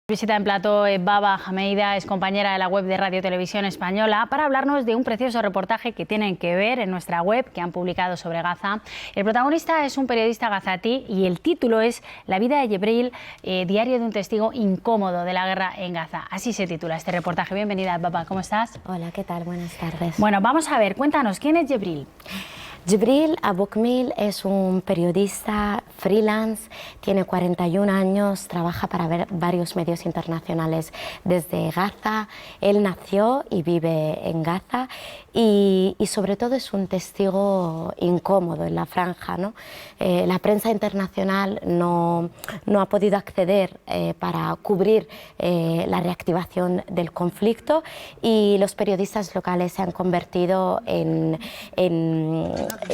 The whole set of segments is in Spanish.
Visita en plató Baba Hameida, es compañera de la web de Radio Televisión Española, para hablarnos de un precioso reportaje que tienen que ver en nuestra web, que han publicado sobre Gaza. El protagonista es un periodista gazatí y el título es La vida de Jibril, diario de un testigo incómodo de la guerra en Gaza. Así se titula este reportaje. Bienvenida, Baba, ¿cómo estás? Hola, ¿qué tal? Buenas tardes. Bueno, vamos a ver, cuéntanos, ¿quién es Jibril? Jibril Aboukmil es un periodista freelance, tiene 41 años, trabaja para varios medios internacionales desde Gaza. Él nació y vive en Gaza y sobre todo es un testigo incómodo en la franja, ¿no? La prensa internacional no ha podido acceder para cubrir la reactivación del conflicto y los periodistas locales se han convertido en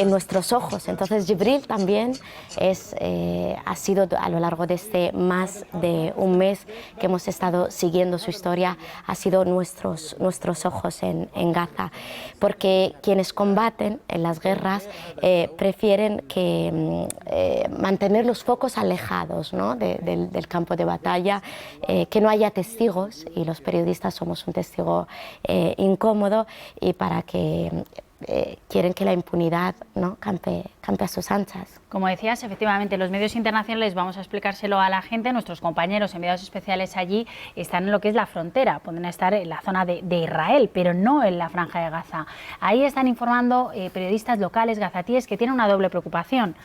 nuestros ojos. Entonces Jibril también ha sido a lo largo de más de un mes que hemos estado siguiendo su historia, ha sido nuestros ojos en Gaza, porque quienes combaten en las guerras prefieren mantener los focos alejados, ¿no? del campo de batalla, que no haya testigos, y los periodistas somos un testigo incómodo, y para que quieren que la impunidad, ¿no? campe a sus anchas. Como decías, efectivamente, los medios internacionales, vamos a explicárselo a la gente, nuestros compañeros enviados especiales allí están en lo que es la frontera, pueden estar en la zona de Israel, pero no en la franja de Gaza. Ahí están informando periodistas locales gazatíes que tienen una doble preocupación: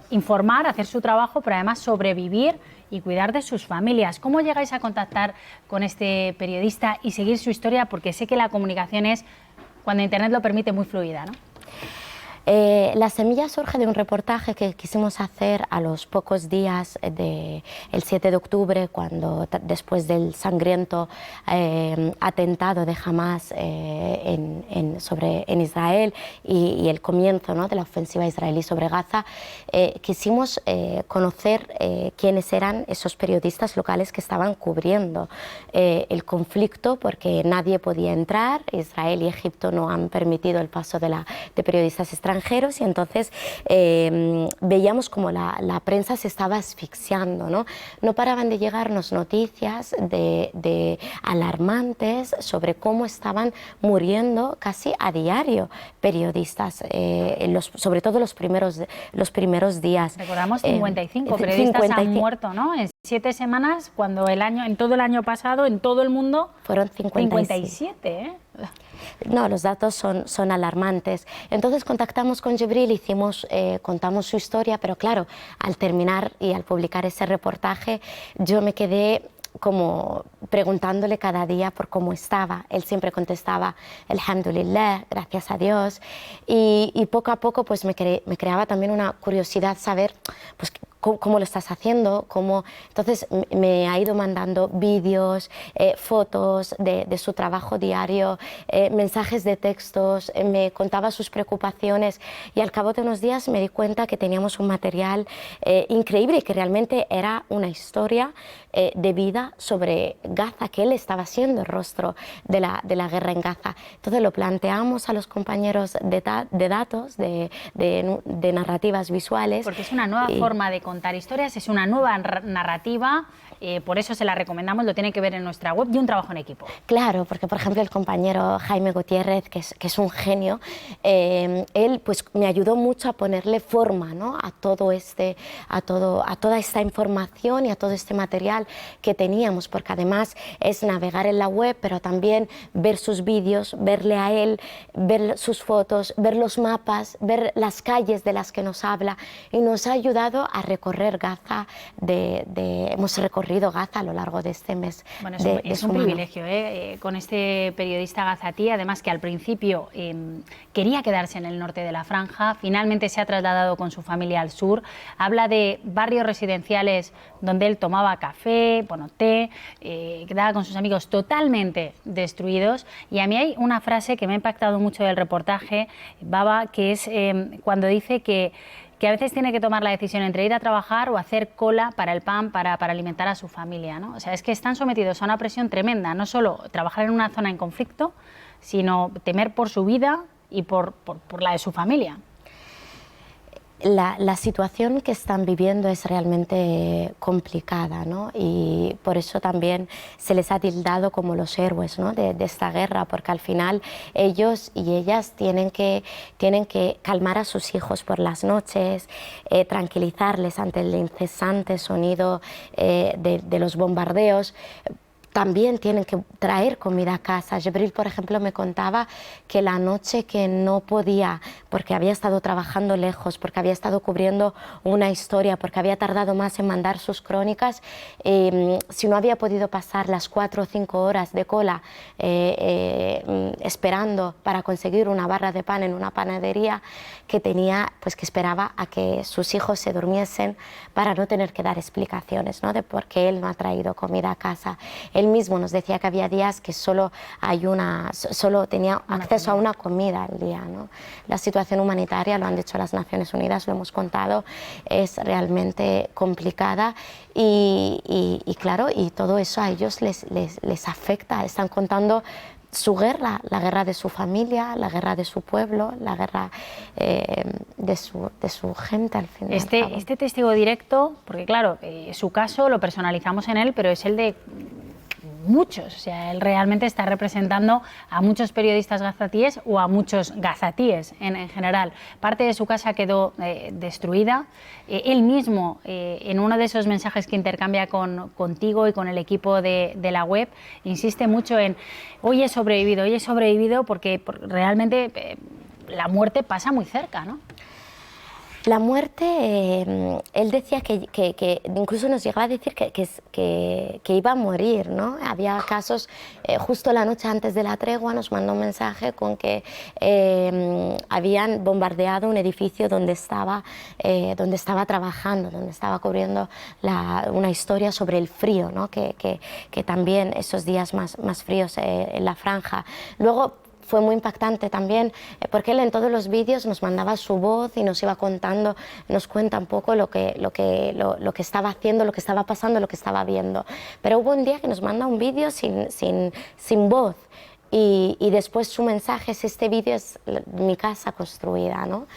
informar, hacer su trabajo, pero además sobrevivir y cuidar de sus familias. ¿Cómo llegáis a contactar con este periodista y seguir su historia? Porque sé que la comunicación es, cuando Internet lo permite, muy fluida, ¿no? La semilla surge de un reportaje que quisimos hacer a los pocos días del 7 de octubre, cuando después del sangriento atentado de Hamas en Israel y el comienzo, ¿no? de la ofensiva israelí sobre Gaza. Quisimos conocer quiénes eran esos periodistas locales que estaban cubriendo el conflicto, porque nadie podía entrar. Israel y Egipto no han permitido el paso de periodistas extranjeros, y entonces veíamos como la prensa se estaba asfixiando, ¿no? No paraban de llegarnos noticias alarmantes sobre cómo estaban muriendo casi a diario periodistas, sobre todo los primeros días. Recordamos 55 periodistas han muerto, ¿no? En 7 semanas, cuando en todo el año pasado, en todo el mundo, fueron 57, ¿eh? No, los datos son alarmantes. Entonces contactamos con Jibril, contamos su historia, pero claro, al terminar y al publicar ese reportaje, yo me quedé como preguntándole cada día por cómo estaba. Él siempre contestaba Alhamdulillah, gracias a Dios, y poco a poco pues me creaba también una curiosidad saber pues cómo lo estás haciendo, Entonces me ha ido mandando vídeos, fotos de su trabajo diario, mensajes de textos, me contaba sus preocupaciones, y al cabo de unos días me di cuenta que teníamos un material increíble y que realmente era una historia de vida sobre Gaza, que él estaba siendo el rostro de la guerra en Gaza. Entonces lo planteamos a los compañeros de datos, de narrativas visuales. Porque es una nueva forma de contar historias, es una nueva narrativa, por eso se la recomendamos, lo tienen que ver en nuestra web, y un trabajo en equipo. Claro, porque por ejemplo el compañero Jaime Gutiérrez, que es un genio, él pues me ayudó mucho a ponerle forma, ¿no? a toda esta información y a todo este material que teníamos, porque además es navegar en la web, pero también ver sus vídeos, verle a él, ver sus fotos, ver los mapas, ver las calles de las que nos habla, y nos ha ayudado a recorrer Gaza. Hemos recorrido Gaza a lo largo de este mes. Bueno, es un privilegio, con este periodista gazatí, además que al principio quería quedarse en el norte de la franja, finalmente se ha trasladado con su familia al sur. Habla de barrios residenciales donde él tomaba café, té, quedaba con sus amigos, totalmente destruidos. Y a mí hay una frase que me ha impactado mucho del reportaje, Baba, que es cuando dice que a veces tiene que tomar la decisión entre ir a trabajar o hacer cola para el pan, para alimentar a su familia, ¿no? O sea, es que están sometidos a una presión tremenda, no solo trabajar en una zona en conflicto, sino temer por su vida y por la de su familia. La situación que están viviendo es realmente complicada, ¿no? Y por eso también se les ha tildado como los héroes, ¿no? de esta guerra, porque al final ellos y ellas tienen que calmar a sus hijos por las noches, tranquilizarles ante el incesante sonido de los bombardeos. También tienen que traer comida a casa. Jibril, por ejemplo, me contaba que la noche que no podía, porque había estado trabajando lejos, porque había estado cubriendo una historia, porque había tardado más en mandar sus crónicas, si no había podido pasar las 4 o 5 horas de cola esperando para conseguir una barra de pan en una panadería, que tenía, pues que esperaba a que sus hijos se durmiesen para no tener que dar explicaciones, ¿no? De por qué él no ha traído comida a casa. Él mismo nos decía que había días que solo tenía acceso a una comida al día, ¿no? La situación humanitaria, lo han dicho las Naciones Unidas, lo hemos contado, es realmente complicada y claro, y todo eso a ellos les afecta. Están contando su guerra, la guerra de su familia, la guerra de su pueblo, la guerra de su gente al final. Este testigo directo, porque claro, su caso lo personalizamos en él, pero es el de muchos, o sea, él realmente está representando a muchos periodistas gazatíes o a muchos gazatíes en general. Parte de su casa quedó destruida. Él mismo, en uno de esos mensajes que intercambia contigo y con el equipo de la web, insiste mucho en hoy he sobrevivido porque realmente la muerte pasa muy cerca, ¿no? La muerte, él decía que incluso nos llegaba a decir que iba a morir, ¿no? Había casos, justo la noche antes de la tregua nos mandó un mensaje con que habían bombardeado un edificio donde estaba trabajando, donde estaba cubriendo una historia sobre el frío, ¿no? Que también esos días más fríos en la franja. Luego, fue muy impactante también porque él en todos los vídeos nos mandaba su voz y nos iba contando, nos cuenta un poco lo que estaba haciendo, lo que estaba pasando, lo que estaba viendo. Pero hubo un día que nos manda un vídeo sin voz. Y después su mensaje es: este vídeo es mi casa construida, ¿no?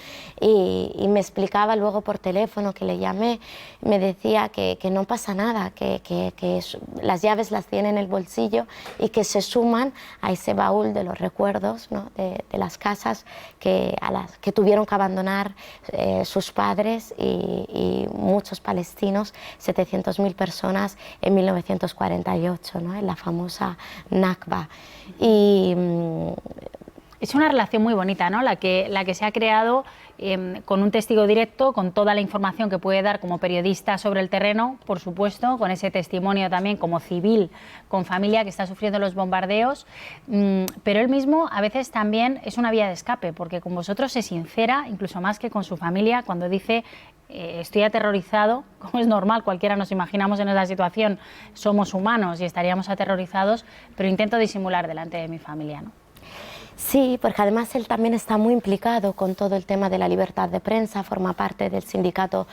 Y me explicaba luego por teléfono, que le llamé, me decía que no pasa nada, que las llaves las tiene en el bolsillo y que se suman a ese baúl de los recuerdos, ¿no? de las casas que tuvieron que abandonar sus padres y muchos palestinos, 700.000 personas en 1948, ¿no? En la famosa Nakba. Es una relación muy bonita, ¿no? La que se ha creado con un testigo directo, con toda la información que puede dar como periodista sobre el terreno, por supuesto, con ese testimonio también como civil, con familia que está sufriendo los bombardeos, pero él mismo a veces también es una vía de escape, porque con vosotros se sincera, incluso más que con su familia, cuando dice estoy aterrorizado, como es normal, cualquiera nos imaginamos en esa situación, somos humanos y estaríamos aterrorizados, pero intento disimular delante de mi familia, ¿no? Sí, porque además él también está muy implicado con todo el tema de la libertad de prensa, forma parte del sindicato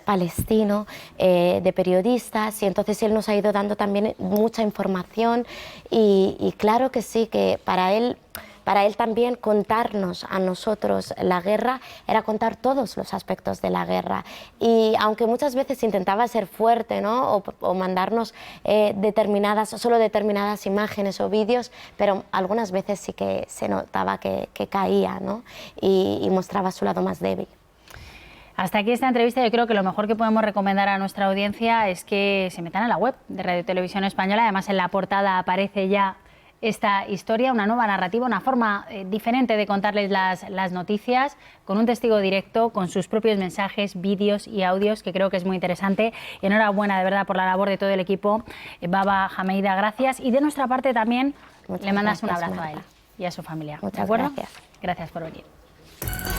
palestino de periodistas, y entonces él nos ha ido dando también mucha información y claro que sí, que para él también contarnos a nosotros la guerra era contar todos los aspectos de la guerra, y aunque muchas veces intentaba ser fuerte, ¿no? o mandarnos solo determinadas imágenes o vídeos, pero algunas veces sí que se notaba que caía, ¿no? y mostraba su lado más débil. Hasta aquí esta entrevista. Yo creo que lo mejor que podemos recomendar a nuestra audiencia es que se metan a la web de Radio Televisión Española. Además, en la portada aparece ya esta historia, una nueva narrativa, una forma diferente de contarles las noticias, con un testigo directo, con sus propios mensajes, vídeos y audios, que creo que es muy interesante. Enhorabuena de verdad por la labor de todo el equipo. Baba Hameida, gracias. Y de nuestra parte también le mandas un abrazo a él y a su familia. Muchas ¿de acuerdo? gracias. Gracias por venir.